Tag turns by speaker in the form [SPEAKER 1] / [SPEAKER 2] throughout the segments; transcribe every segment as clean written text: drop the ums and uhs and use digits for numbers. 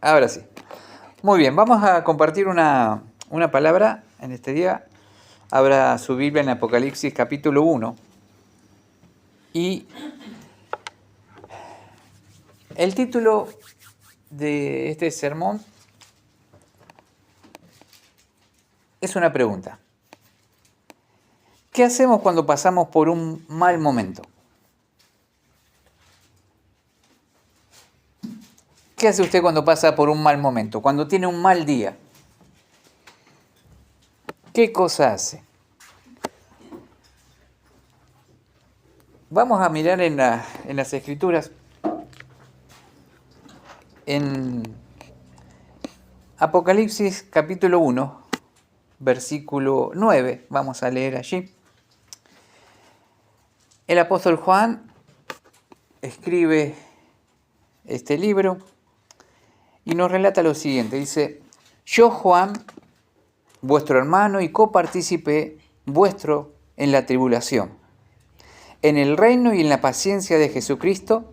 [SPEAKER 1] Ahora sí. Muy bien, vamos a compartir una palabra en este día. Abra su Biblia en Apocalipsis capítulo 1. Y el título de este sermón es una pregunta. ¿Qué hacemos cuando pasamos por un mal momento? ¿Qué hace usted cuando pasa por un mal momento? Cuando tiene un mal día. ¿Qué cosa hace? Vamos a mirar en las Escrituras. En Apocalipsis capítulo 1, versículo 9, vamos a leer allí. El apóstol Juan escribe este libro y nos relata lo siguiente. Dice: yo, Juan, vuestro hermano y copartícipe vuestro en la tribulación, en el reino y en la paciencia de Jesucristo,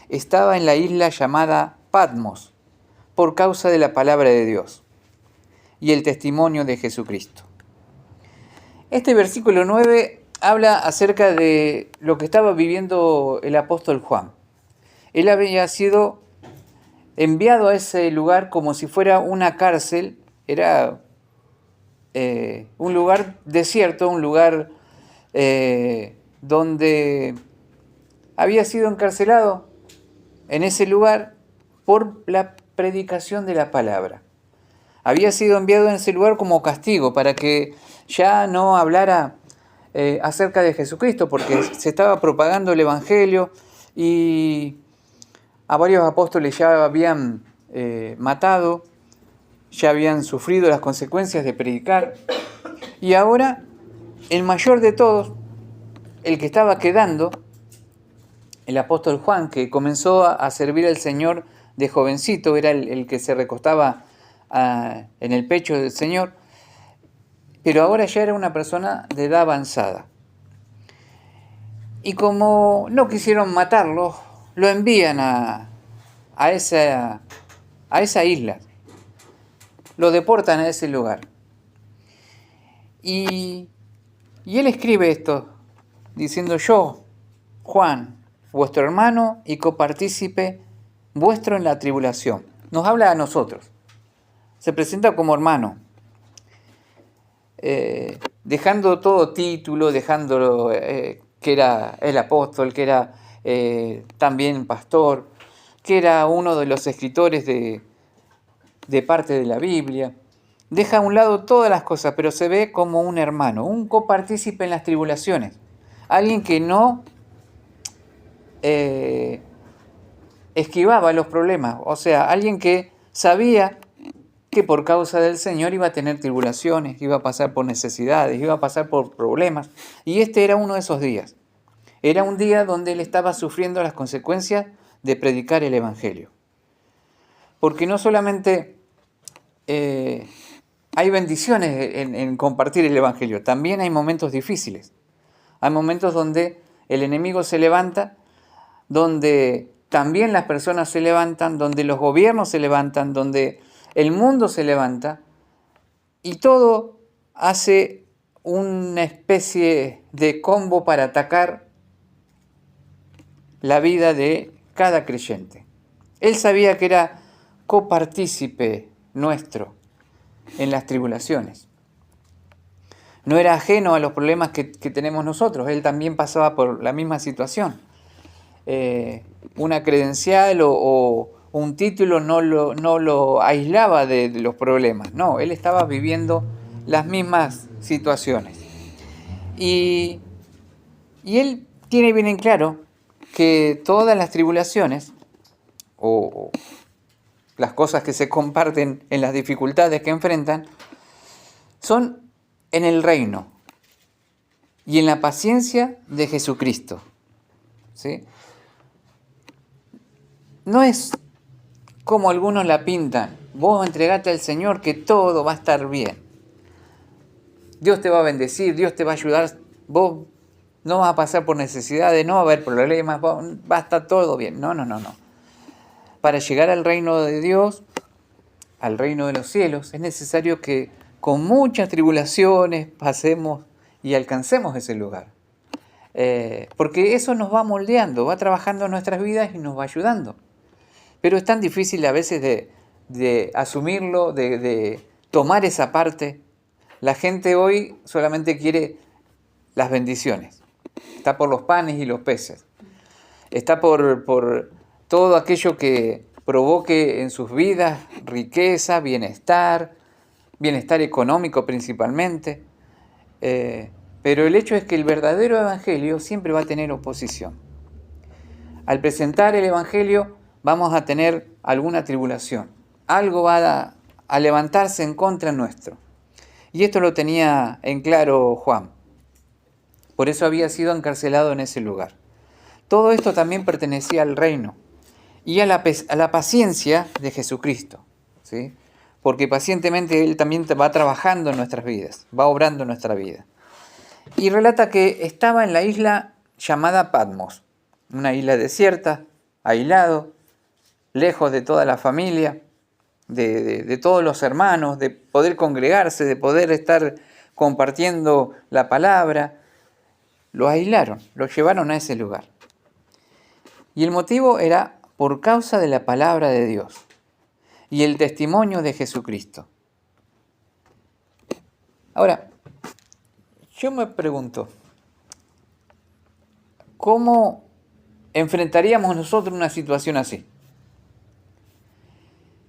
[SPEAKER 1] estaba en la isla llamada Patmos, por causa de la palabra de Dios y el testimonio de Jesucristo. Este versículo 9 habla acerca de lo que estaba viviendo el apóstol Juan. Él había sido enviado a ese lugar como si fuera una cárcel. Era un lugar desierto, un lugar donde había sido encarcelado en ese lugar por la predicación de la palabra. Había sido enviado en ese lugar como castigo para que ya no hablara acerca de Jesucristo, porque se estaba propagando el Evangelio y a varios apóstoles ya habían matado, ya habían sufrido las consecuencias de predicar. Y ahora, el mayor de todos, el que estaba quedando, el apóstol Juan, que comenzó a servir al Señor de jovencito, era el que se recostaba en el pecho del Señor, pero ahora ya era una persona de edad avanzada. Y como no quisieron matarlo, lo envían a esa isla. Lo deportan a ese lugar. Y él escribe esto, diciendo: yo, Juan, vuestro hermano y copartícipe vuestro en la tribulación. Nos habla a nosotros. Se presenta como hermano. Dejando todo título, dejándolo que era el apóstol, que era también pastor, que era uno de los escritores de parte de la Biblia. Deja a un lado todas las cosas, pero se ve como un hermano, un copartícipe en las tribulaciones. Alguien que no esquivaba los problemas, o sea, alguien que sabía que por causa del Señor iba a tener tribulaciones, iba a pasar por necesidades, iba a pasar por problemas. Y este era uno de esos días. Era un día donde él estaba sufriendo las consecuencias de predicar el Evangelio. Porque no solamente hay bendiciones en compartir el Evangelio, también hay momentos difíciles. Hay momentos donde el enemigo se levanta, donde también las personas se levantan, donde los gobiernos se levantan, donde el mundo se levanta, y todo hace una especie de combo para atacar la vida de cada creyente. Él sabía que era copartícipe nuestro en las tribulaciones. No era ajeno a los problemas que tenemos nosotros. Él también pasaba por la misma situación. Una credencial o un título no lo aislaba de los problemas. No, él estaba viviendo las mismas situaciones. Y él tiene bien en claro que todas las tribulaciones o las cosas que se comparten en las dificultades que enfrentan son en el reino y en la paciencia de Jesucristo. ¿Sí? No es como algunos la pintan: vos entregate al Señor que todo va a estar bien. Dios te va a bendecir, Dios te va a ayudar, vos no vas a pasar por necesidades, no va a haber problemas, va a estar todo bien. No. para llegar al reino de Dios, al reino de los cielos, es necesario que con muchas tribulaciones pasemos y alcancemos ese lugar. Porque eso nos va moldeando, va trabajando en nuestras vidas y nos va ayudando. Pero es tan difícil a veces de asumirlo, de tomar esa parte. La gente hoy solamente quiere las bendiciones. Está por los panes y los peces. Está por todo aquello que provoque en sus vidas riqueza, bienestar económico principalmente. Pero el hecho es que el verdadero evangelio siempre va a tener oposición. Al presentar el evangelio vamos a tener alguna tribulación. Algo va a levantarse en contra nuestro. Y esto lo tenía en claro Juan. Por eso había sido encarcelado en ese lugar. Todo esto también pertenecía al reino y a la paciencia de Jesucristo, ¿sí? Porque pacientemente Él también va trabajando en nuestras vidas, va obrando en nuestra vida. Y relata que estaba en la isla llamada Patmos, una isla desierta, aislado, lejos de toda la familia, de todos los hermanos, de poder congregarse, de poder estar compartiendo la palabra. Lo aislaron, lo llevaron a ese lugar. Y el motivo era por causa de la palabra de Dios y el testimonio de Jesucristo. Ahora, yo me pregunto, ¿cómo enfrentaríamos nosotros una situación así?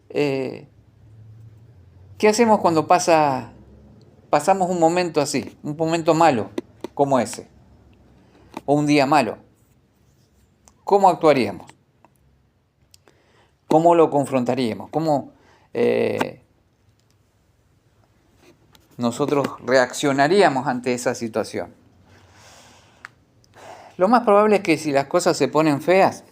[SPEAKER 1] ¿Qué hacemos cuando pasamos un momento así, un momento malo como ese, o un día malo? ¿Cómo actuaríamos? ¿Cómo lo confrontaríamos? ¿Cómo nosotros reaccionaríamos ante esa situación? Lo más probable es que si las cosas se ponen feas,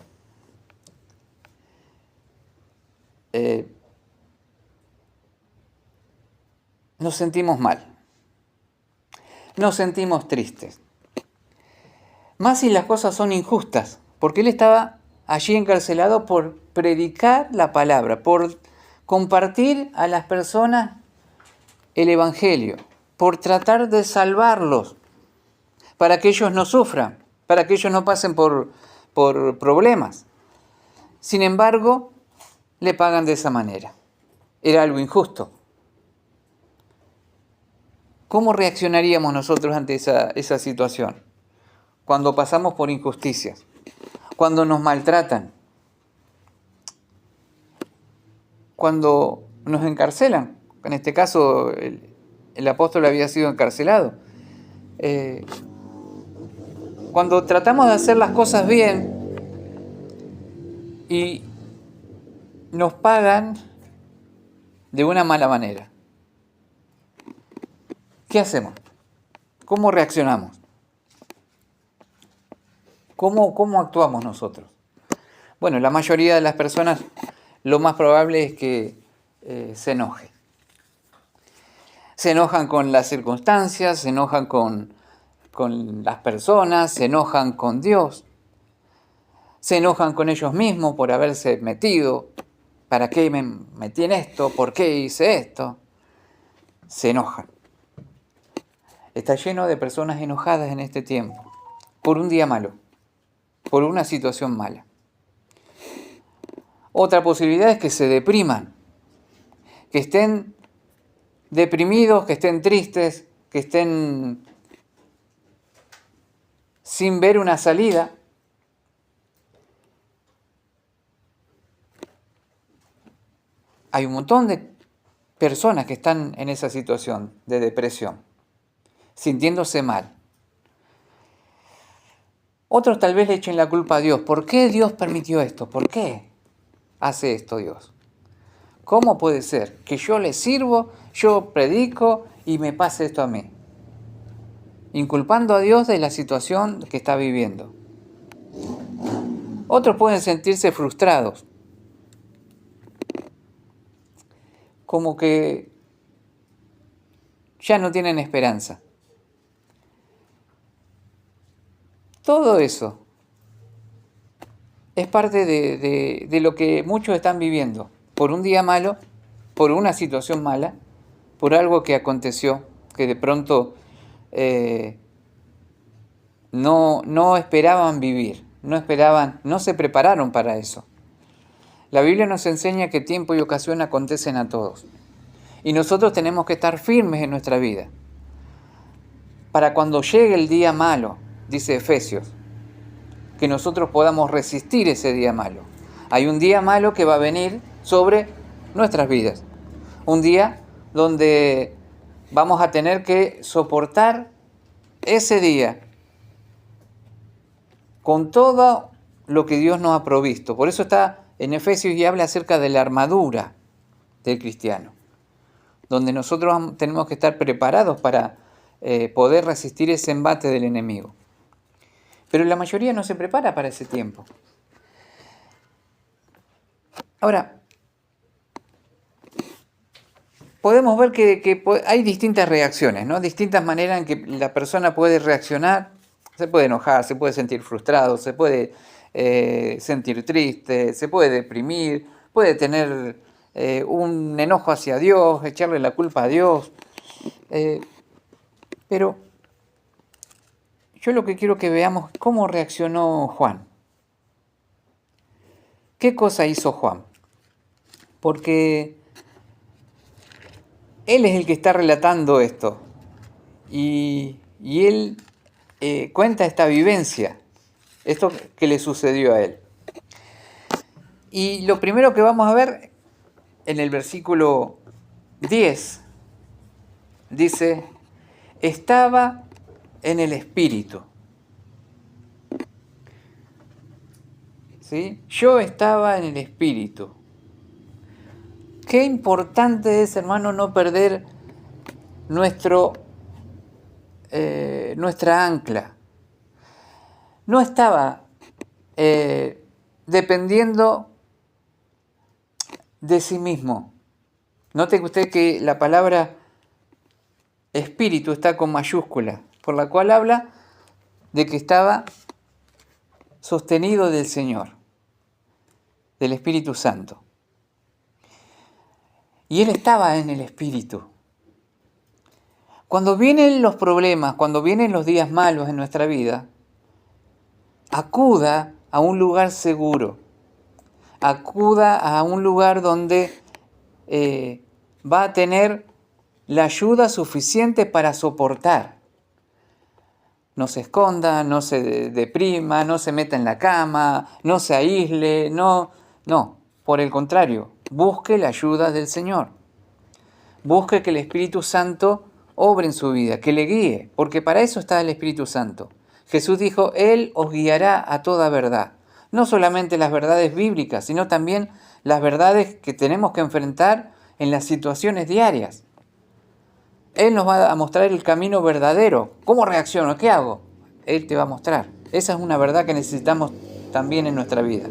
[SPEAKER 1] nos sentimos mal, nos sentimos tristes. Más si las cosas son injustas, porque él estaba allí encarcelado por predicar la palabra, por compartir a las personas el evangelio, por tratar de salvarlos, para que ellos no sufran, para que ellos no pasen por problemas. Sin embargo, le pagan de esa manera. Era algo injusto. ¿Cómo reaccionaríamos nosotros ante esa situación? Cuando pasamos por injusticias, cuando nos maltratan, cuando nos encarcelan. En este caso, el apóstol había sido encarcelado. Cuando tratamos de hacer las cosas bien y nos pagan de una mala manera, ¿qué hacemos? ¿Cómo reaccionamos? ¿Cómo actuamos nosotros? Bueno, la mayoría de las personas lo más probable es que se enoje. Se enojan con las circunstancias, se enojan con las personas, se enojan con Dios, se enojan con ellos mismos por haberse metido. ¿Para qué me metí en esto? ¿Por qué hice esto? Se enojan. Está lleno de personas enojadas en este tiempo, por un día malo, por una situación mala. Otra posibilidad es que se depriman, que estén deprimidos, que estén tristes, que estén sin ver una salida. Hay un montón de personas que están en esa situación de depresión, sintiéndose mal. Otros tal vez le echen la culpa a Dios. ¿Por qué Dios permitió esto? ¿Por qué hace esto Dios? ¿Cómo puede ser que yo le sirvo, yo predico y me pase esto a mí? Inculpando a Dios de la situación que está viviendo. Otros pueden sentirse frustrados, como que ya no tienen esperanza. Todo eso es parte de lo que muchos están viviendo. Por un día malo, por una situación mala, por algo que aconteció, que de pronto no esperaban vivir, no se prepararon para eso. La Biblia nos enseña que tiempo y ocasión acontecen a todos. Y nosotros tenemos que estar firmes en nuestra vida. Para cuando llegue el día malo, dice Efesios, que nosotros podamos resistir ese día malo. Hay un día malo que va a venir sobre nuestras vidas. Un día donde vamos a tener que soportar ese día con todo lo que Dios nos ha provisto. Por eso está en Efesios y habla acerca de la armadura del cristiano, donde nosotros tenemos que estar preparados para poder resistir ese embate del enemigo. Pero la mayoría no se prepara para ese tiempo. Ahora, podemos ver que hay distintas reacciones, ¿no? Distintas maneras en que la persona puede reaccionar. Se puede enojar, se puede sentir frustrado, se puede sentir triste, se puede deprimir, puede tener un enojo hacia Dios, echarle la culpa a Dios. Pero yo lo que quiero que veamos es cómo reaccionó Juan. ¿Qué cosa hizo Juan? Porque él es el que está relatando esto y él cuenta esta vivencia, esto que le sucedió a él. Y lo primero que vamos a ver en el versículo 10 dice, estaba en el Espíritu. ¿Sí? Yo estaba en el Espíritu. Qué importante es, hermano, no perder nuestra ancla. No estaba dependiendo de sí mismo. Note usted que la palabra espíritu está con mayúscula, por la cual habla de que estaba sostenido del Señor, del Espíritu Santo. Y él estaba en el Espíritu. Cuando vienen los problemas, cuando vienen los días malos en nuestra vida, acuda a un lugar seguro. Acuda a un lugar donde va a tener la ayuda suficiente para soportar. No se esconda, no se deprima, no se meta en la cama, no se aísle, no. Por el contrario, busque la ayuda del Señor. Busque que el Espíritu Santo obre en su vida, que le guíe, porque para eso está el Espíritu Santo. Jesús dijo, Él os guiará a toda verdad. No solamente las verdades bíblicas, sino también las verdades que tenemos que enfrentar en las situaciones diarias. Él nos va a mostrar el camino verdadero. ¿Cómo reacciono? ¿Qué hago? Él te va a mostrar. Esa es una verdad que necesitamos también en nuestra vida.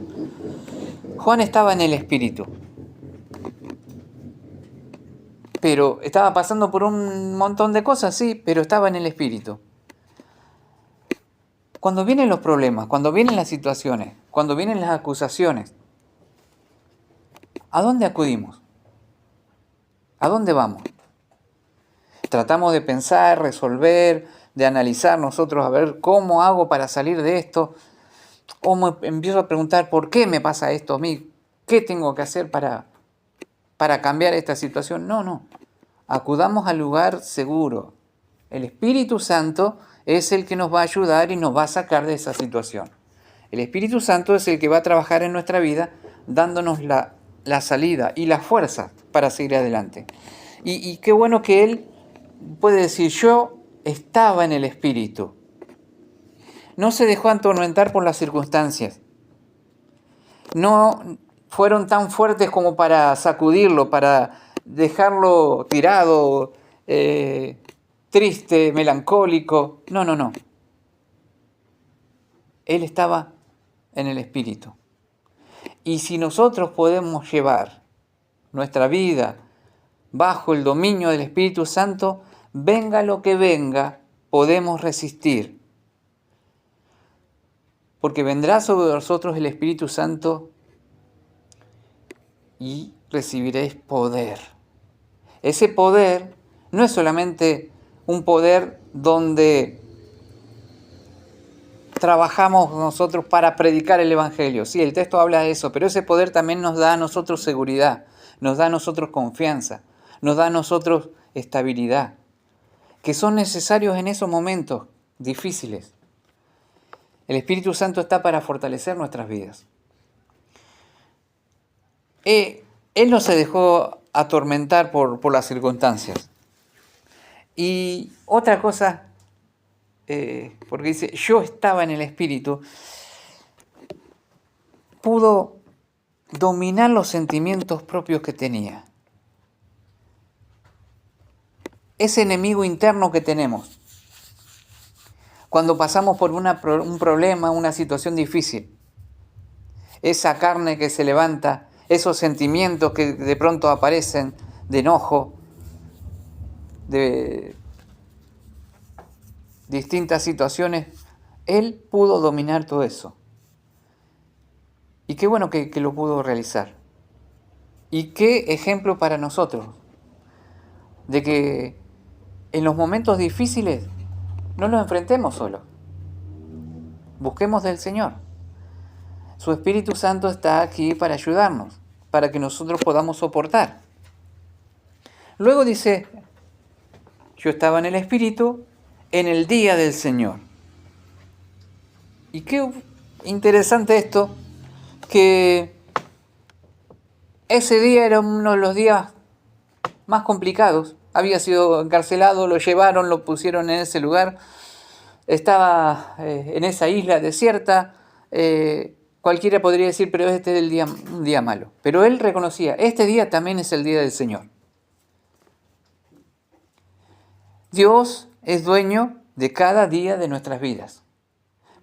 [SPEAKER 1] Juan estaba en el Espíritu, pero estaba pasando por un montón de cosas, sí, pero estaba en el Espíritu. Cuando vienen los problemas, cuando vienen las situaciones, cuando vienen las acusaciones, ¿a dónde acudimos? ¿A dónde vamos? Tratamos de pensar, resolver, de analizar nosotros a ver cómo hago para salir de esto. O me empiezo a preguntar por qué me pasa esto a mí, qué tengo que hacer para cambiar esta situación. No. Acudamos al lugar seguro. El Espíritu Santo es el que nos va a ayudar y nos va a sacar de esa situación. El Espíritu Santo es el que va a trabajar en nuestra vida dándonos la salida y la fuerza para seguir adelante. Y qué bueno que Él puede decir, yo estaba en el Espíritu. No se dejó atormentar por las circunstancias. No fueron tan fuertes como para sacudirlo, para dejarlo tirado, triste, melancólico. No. Él estaba en el Espíritu. Y si nosotros podemos llevar nuestra vida bajo el dominio del Espíritu Santo, venga lo que venga, podemos resistir. porque vendrá sobre vosotros el Espíritu Santo y recibiréis poder. Ese poder no es solamente un poder donde trabajamos nosotros para predicar el Evangelio. Sí, el texto habla de eso, pero ese poder también nos da a nosotros seguridad, nos da a nosotros confianza, nos da a nosotros estabilidad, que son necesarios en esos momentos difíciles. El Espíritu Santo está para fortalecer nuestras vidas. Él no se dejó atormentar por las circunstancias. Y otra cosa, porque dice, yo estaba en el Espíritu, pudo dominar los sentimientos propios que tenía. Ese enemigo interno que tenemos, cuando pasamos por un problema, una situación difícil, esa carne que se levanta, esos sentimientos que de pronto aparecen de enojo, de distintas situaciones, él pudo dominar todo eso. Y qué bueno que lo pudo realizar. Y qué ejemplo para nosotros, de que en los momentos difíciles no los enfrentemos solos. Busquemos del Señor. Su Espíritu Santo está aquí para ayudarnos, para que nosotros podamos soportar. Luego dice, yo estaba en el Espíritu en el día del Señor. Y qué interesante esto, que ese día era uno de los días más complicados. Había sido encarcelado, lo llevaron, lo pusieron en ese lugar. Estaba en esa isla desierta. Cualquiera podría decir, pero este es un día malo. Pero él reconocía, este día también es el día del Señor. Dios es dueño de cada día de nuestras vidas.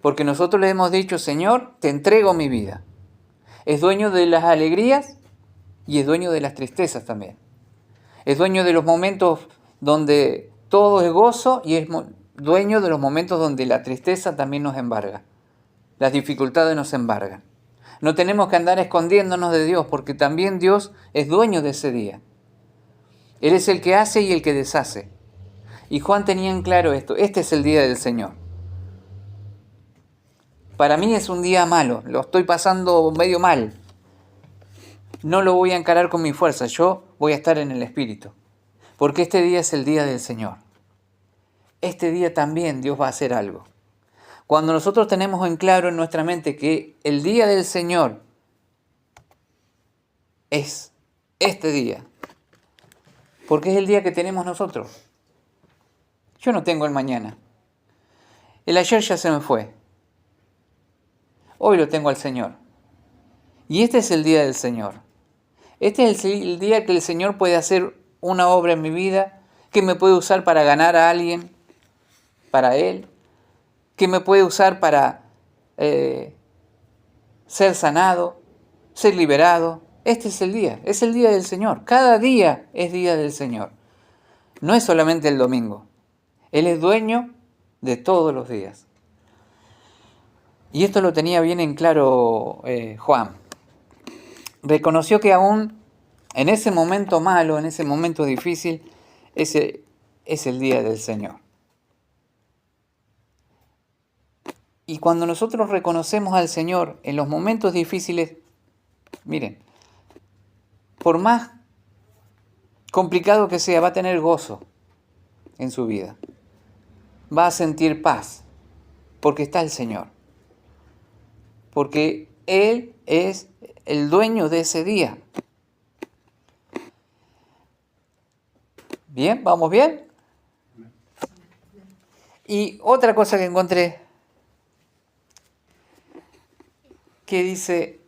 [SPEAKER 1] Porque nosotros le hemos dicho, Señor, te entrego mi vida. Es dueño de las alegrías y es dueño de las tristezas también. Es dueño de los momentos donde todo es gozo y es dueño de los momentos donde la tristeza también nos embarga. Las dificultades nos embargan. No tenemos que andar escondiéndonos de Dios, porque también Dios es dueño de ese día. Él es el que hace y el que deshace. Y Juan tenía en claro esto, este es el día del Señor. Para mí es un día malo, lo estoy pasando medio mal. No lo voy a encarar con mi fuerza, yo voy a estar en el Espíritu. Porque este día es el día del Señor. Este día también Dios va a hacer algo. Cuando nosotros tenemos en claro en nuestra mente que el día del Señor es este día, porque es el día que tenemos nosotros. Yo no tengo el mañana. El ayer ya se me fue. Hoy lo tengo al Señor. Y este es el día del Señor. Este es el día que el Señor puede hacer una obra en mi vida, que me puede usar para ganar a alguien, para Él, que me puede usar para ser sanado, ser liberado. Este es el día del Señor. Cada día es día del Señor. No es solamente el domingo. Él es dueño de todos los días. Y esto lo tenía bien en claro Juan. Reconoció que aún en ese momento malo, en ese momento difícil, ese es el día del Señor. Y cuando nosotros reconocemos al Señor en los momentos difíciles, miren, por más complicado que sea, va a tener gozo en su vida. Va a sentir paz, porque está el Señor. Porque Él es el dueño de ese día. ¿Bien? ¿Vamos bien? Y otra cosa que encontré, que dice,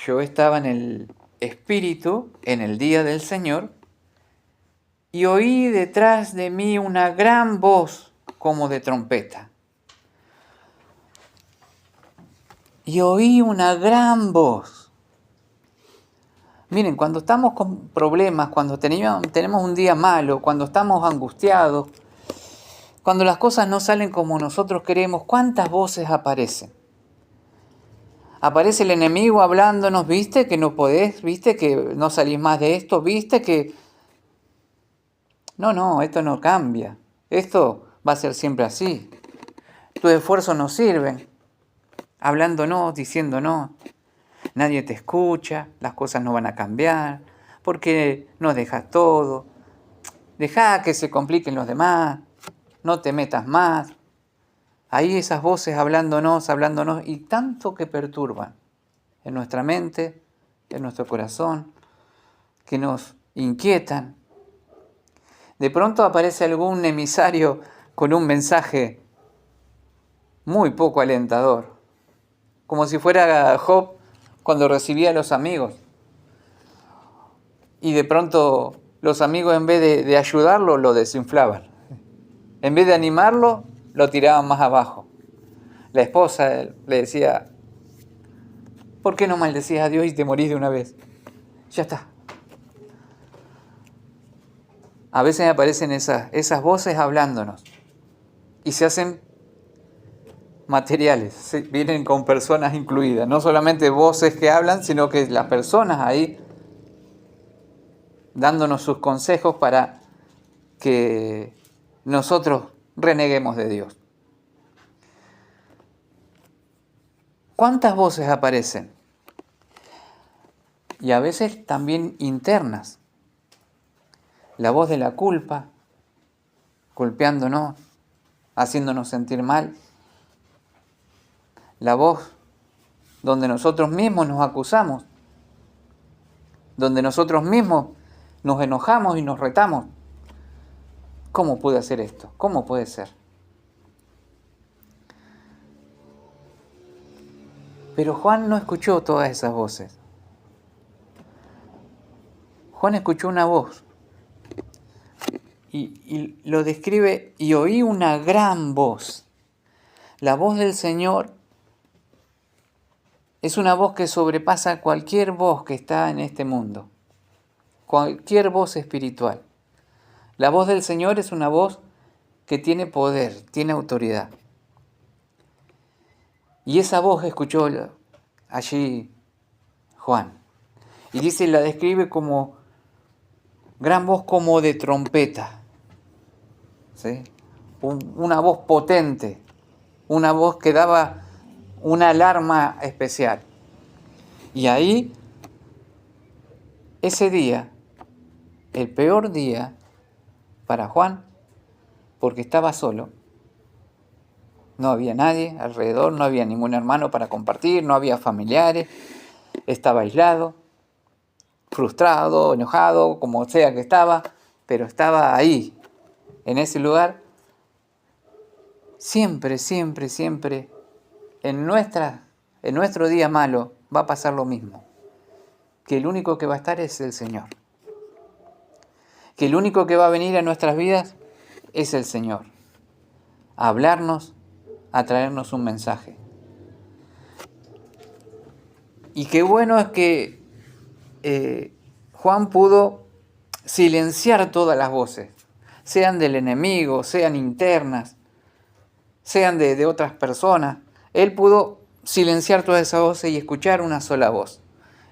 [SPEAKER 1] yo estaba en el Espíritu en el día del Señor y oí detrás de mí una gran voz como de trompeta. Y oí una gran voz. Miren, cuando estamos con problemas, cuando tenemos un día malo, cuando estamos angustiados, Cuando las cosas no salen como nosotros queremos, ¿cuántas voces aparecen? Aparece el enemigo hablándonos, ¿viste que no podés? ¿Viste que no salís más de esto? ¿Viste que...? No, esto no cambia. Esto va a ser siempre así. Tus esfuerzos no sirven. Hablándonos, diciéndonos. Nadie te escucha, las cosas no van a cambiar. Porque no dejas todo. Deja que se compliquen los demás. No te metas más. Ahí esas voces hablándonos, y tanto que perturban en nuestra mente, en nuestro corazón, que nos inquietan. De pronto aparece algún emisario con un mensaje muy poco alentador, como si fuera Job cuando recibía a los amigos. Y de pronto los amigos, en vez de ayudarlo, lo desinflaban. En vez de animarlo, lo tiraban más abajo. La esposa le decía, ¿por qué no maldecís a Dios y te morís de una vez? Ya está. A veces aparecen esas voces hablándonos y se hacen materiales, vienen con personas incluidas. No solamente voces que hablan, sino que las personas ahí dándonos sus consejos para que nosotros reneguemos de Dios. ¿Cuántas voces aparecen? Y a veces también internas. La voz de la culpa, golpeándonos, haciéndonos sentir mal. La voz donde nosotros mismos nos acusamos, donde nosotros mismos nos enojamos y nos retamos. ¿Cómo pude hacer esto? ¿Cómo puede ser? Pero Juan no escuchó todas esas voces. Juan escuchó una voz y lo describe: y oí una gran voz. La voz del Señor es una voz que sobrepasa cualquier voz que está en este mundo, cualquier voz espiritual. La voz del Señor es una voz que tiene poder, tiene autoridad. Y esa voz escuchó allí Juan. Y dice, la describe como gran voz, como de trompeta. ¿Sí? Una voz potente, una voz que daba una alarma especial. Y ahí, ese día, el peor día para Juan, porque estaba solo, no había nadie alrededor, no había ningún hermano para compartir, no había familiares, estaba aislado, frustrado, enojado, como sea que estaba, pero estaba ahí, en ese lugar. Siempre, siempre, siempre, en nuestro día malo va a pasar lo mismo, que el único que va a estar es el Señor, que el único que va a venir a nuestras vidas es el Señor, a hablarnos, a traernos un mensaje. Y qué bueno es que Juan pudo silenciar todas las voces, sean del enemigo, sean internas, sean de otras personas. Él pudo silenciar todas esas voces y escuchar una sola voz,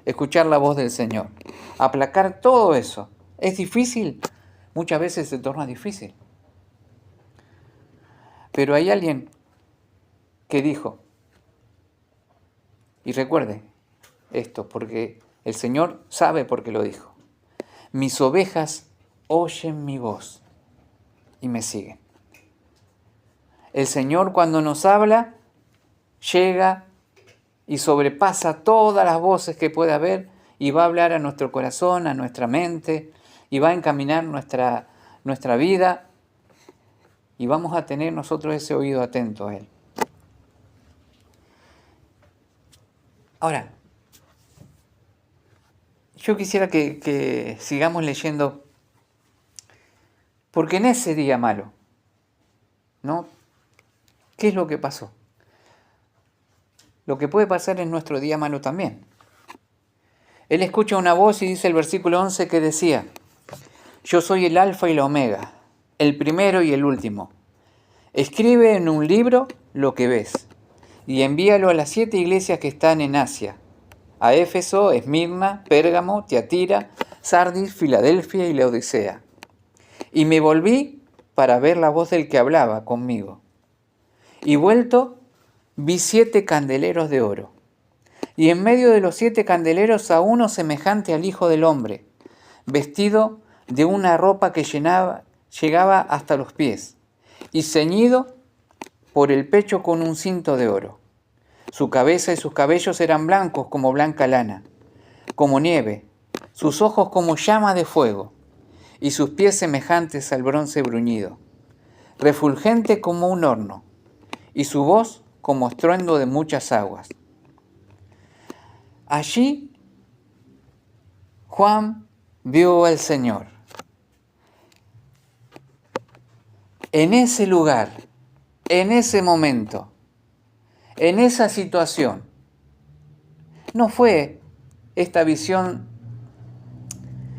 [SPEAKER 1] escuchar la voz del Señor, aplacar todo eso. ¿Es difícil? Muchas veces se torna difícil. Pero hay alguien que dijo, y recuerde esto, porque el Señor sabe por qué lo dijo: mis ovejas oyen mi voz y me siguen. El Señor, cuando nos habla, llega y sobrepasa todas las voces que pueda haber y va a hablar a nuestro corazón, a nuestra mente, y va a encaminar nuestra vida, y vamos a tener nosotros ese oído atento a Él. Ahora, yo quisiera que sigamos leyendo, porque en ese día malo, ¿no? ¿Qué es lo que pasó? Lo que puede pasar en nuestro día malo también. Él escucha una voz y dice el versículo 11 que decía: yo soy el alfa y la omega, el primero y el último, Escribe en un libro lo que ves y envíalo a las 7 iglesias que están en Asia, a Éfeso, Esmirna, Pérgamo, Tiatira, Sardis, Filadelfia y Laodicea. Y me volví para ver la voz del que hablaba conmigo. Y vuelto, vi 7 candeleros de oro. Y en medio de los 7 candeleros a uno semejante al Hijo del Hombre, vestido de una ropa que llegaba hasta los pies, y ceñido por el pecho con un cinto de oro. Su cabeza y sus cabellos eran blancos como blanca lana, como nieve, sus ojos como llama de fuego, y sus pies semejantes al bronce bruñido, refulgente como un horno, y su voz como estruendo de muchas aguas. Allí Juan vio al Señor. En ese lugar, en ese momento, en esa situación, no fue esta visión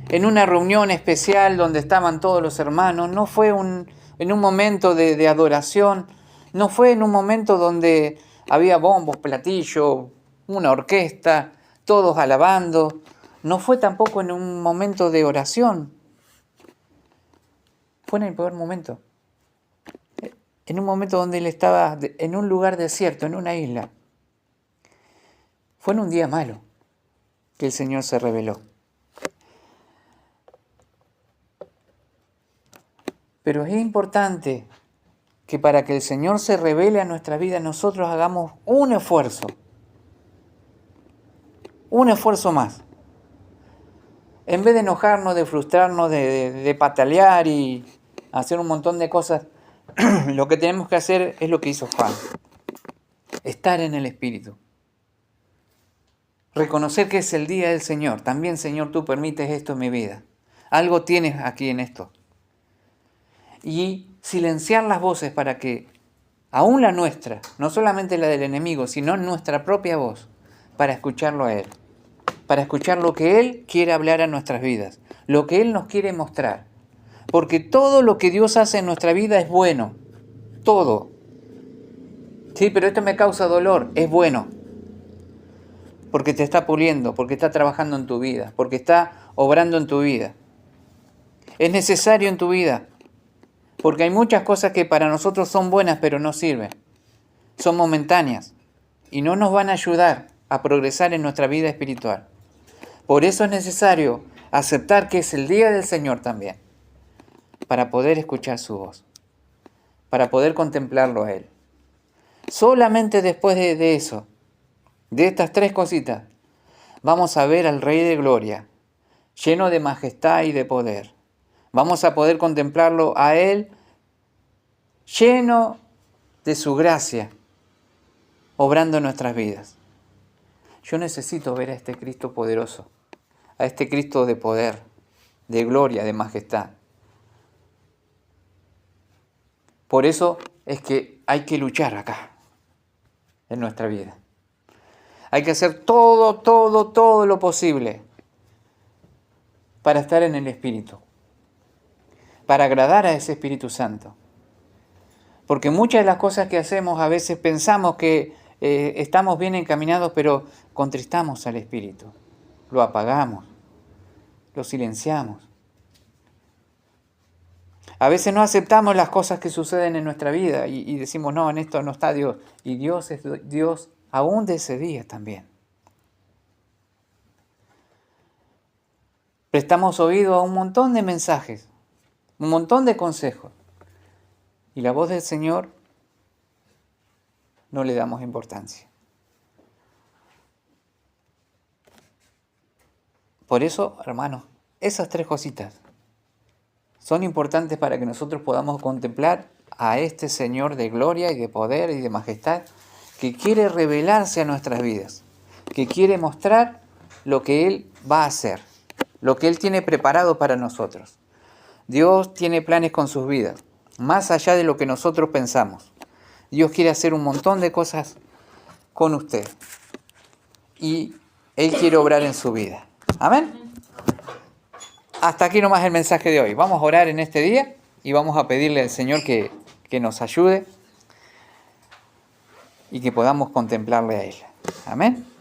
[SPEAKER 1] en una reunión especial donde estaban todos los hermanos, no fue en un momento de adoración, no fue en un momento donde había bombos, platillos, una orquesta, todos alabando, no fue tampoco en un momento de oración, fue en el peor momento, en un momento donde él estaba en un lugar desierto, en una isla. Fue en un día malo que el Señor se reveló. Pero es importante que para que el Señor se revele a nuestra vida, nosotros hagamos un esfuerzo más. En vez de enojarnos, de frustrarnos, de patalear y hacer un montón de cosas, lo que tenemos que hacer es lo que hizo Juan. Estar en el Espíritu. Reconocer que es el día del Señor. También, Señor, tú permites esto en mi vida. Algo tienes aquí en esto. Y silenciar las voces para que, aún la nuestra, no solamente la del enemigo, sino nuestra propia voz, para escucharlo a Él. Para escuchar lo que Él quiere hablar a nuestras vidas. Lo que Él nos quiere mostrar. Porque todo lo que Dios hace en nuestra vida es bueno. Todo. Sí, pero esto me causa dolor. Es bueno. Porque te está puliendo, porque está trabajando en tu vida, porque está obrando en tu vida. Es necesario en tu vida, porque hay muchas cosas que para nosotros son buenas, pero no sirven. Son momentáneas y no nos van a ayudar a progresar en nuestra vida espiritual. Por eso es necesario aceptar que es el día del Señor también, para poder escuchar su voz, para poder contemplarlo a Él. Solamente después de eso, de estas 3 cositas, vamos a ver al Rey de Gloria, lleno de majestad y de poder. Vamos a poder contemplarlo a Él, lleno de su gracia, obrando en nuestras vidas. Yo necesito ver a este Cristo poderoso, a este Cristo de poder, de gloria, de majestad. Por eso es que hay que luchar acá, en nuestra vida. Hay que hacer todo lo posible para estar en el Espíritu, para agradar a ese Espíritu Santo. Porque muchas de las cosas que hacemos a veces pensamos que estamos bien encaminados, pero contristamos al Espíritu, lo apagamos, lo silenciamos. A veces no aceptamos las cosas que suceden en nuestra vida y decimos, no, en esto no está Dios. Y Dios es Dios aún de ese día también. Prestamos oído a un montón de mensajes, un montón de consejos. Y la voz del Señor no le damos importancia. Por eso, hermanos, esas 3 cositas son importantes para que nosotros podamos contemplar a este Señor de gloria y de poder y de majestad que quiere revelarse a nuestras vidas, que quiere mostrar lo que Él va a hacer, lo que Él tiene preparado para nosotros. Dios tiene planes con sus vidas, más allá de lo que nosotros pensamos. Dios quiere hacer un montón de cosas con usted y Él quiere obrar en su vida. Amén. Hasta aquí nomás el mensaje de hoy. Vamos a orar en este día y vamos a pedirle al Señor que que nos ayude y que podamos contemplarle a Él. Amén.